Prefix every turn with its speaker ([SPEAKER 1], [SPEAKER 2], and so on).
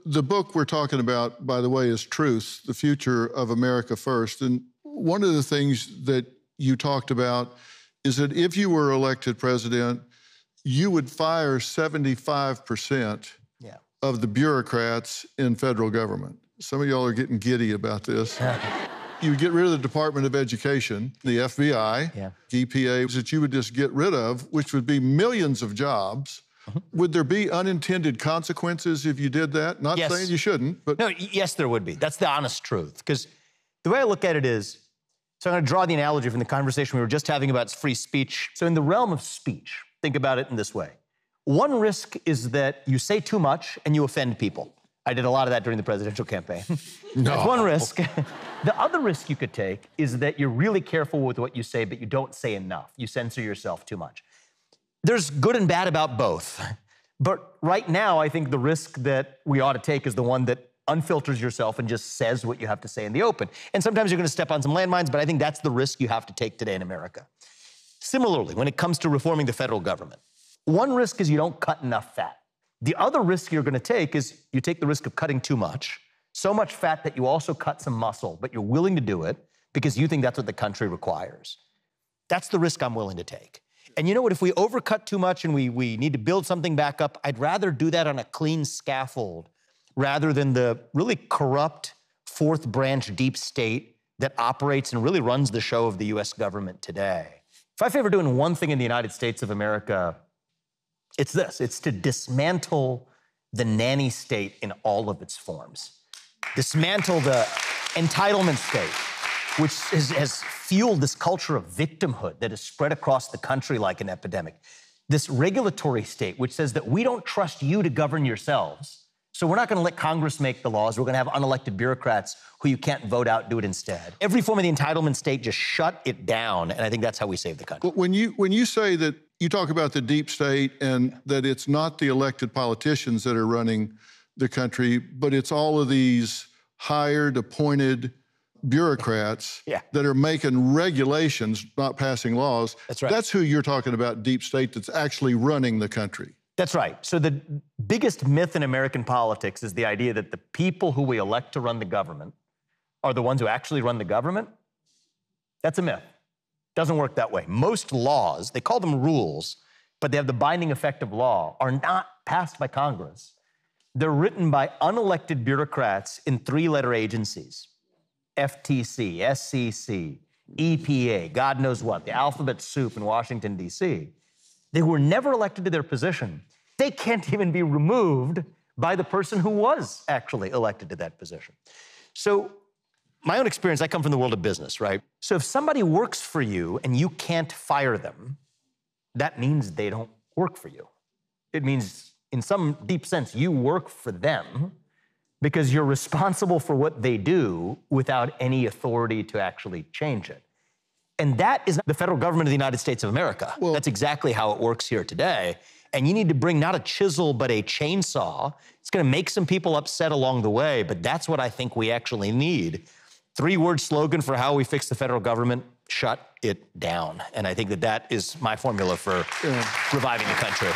[SPEAKER 1] The book we're talking about, by the way, is Truth, The Future of America First. And one of the things that you talked about is that if you were elected president, you would fire 75% of the bureaucrats in federal government. Some of y'all are getting giddy about this. You would get rid of the Department of Education, the FBI, EPA, that you would just get rid of, which would be millions of jobs. Would there be unintended consequences if you did that? Not saying you shouldn't, but...
[SPEAKER 2] No, yes, there would be. That's the honest truth. Because the way I look at it is, so I'm going to draw the analogy from the conversation we were just having about free speech. So in the realm of speech, think about it in this way. One risk is that you say too much and you offend people. I did a lot of that during the presidential campaign. That's one risk. The other risk you could take is that you're really careful with what you say, but you don't say enough. You censor yourself too much. There's good and bad about both. But right now, I think the risk that we ought to take is the one that unfilters yourself and just says what you have to say in the open. And sometimes you're going to step on some landmines, but I think that's the risk you have to take today in America. Similarly, when it comes to reforming the federal government, one risk is you don't cut enough fat. The other risk you're going to take is you take the risk of cutting too much, so much fat that you also cut some muscle, but you're willing to do it because you think that's what the country requires. That's the risk I'm willing to take. And you know what? If we overcut too much and we need to build something back up, I'd rather do that on a clean scaffold rather than the really corrupt fourth branch deep state that operates and really runs the show of the US government today. If I favor doing one thing in the United States of America, it's this. It's to dismantle the nanny state in all of its forms. Dismantle the entitlement state, which has fueled this culture of victimhood that has spread across the country like an epidemic. This regulatory state, which says that we don't trust you to govern yourselves, so we're not going to let Congress make the laws. We're going to have unelected bureaucrats who you can't vote out do it instead. Every form of the entitlement state, just shut it down, and I think that's how we save the country.
[SPEAKER 1] But when you say that, you talk about the deep state and that it's not the elected politicians that are running the country, but it's all of these hired, appointed bureaucrats that are making regulations, not passing laws.
[SPEAKER 2] That's right.
[SPEAKER 1] That's who you're talking about, deep state, that's actually running the country.
[SPEAKER 2] That's right. So the biggest myth in American politics is the idea that the people who we elect to run the government are the ones who actually run the government. That's a myth. Doesn't work that way. Most laws, they call them rules, but they have the binding effect of law, are not passed by Congress. They're written by unelected bureaucrats in three-letter agencies: FTC, SEC, EPA, God knows what, the alphabet soup in Washington, D.C. They were never elected to their position. They can't even be removed by the person who was actually elected to that position. So my own experience, I come from the world of business, right? So if somebody works for you and you can't fire them, that means they don't work for you. It means, in some deep sense, you work for them because you're responsible for what they do without any authority to actually change it. And that is the federal government of the United States of America. Well, that's exactly how it works here today. And you need to bring not a chisel, but a chainsaw. It's going to make some people upset along the way, but that's what I think we actually need. Three-word slogan for how we fix the federal government: shut it down. And I think that that is my formula for reviving the country.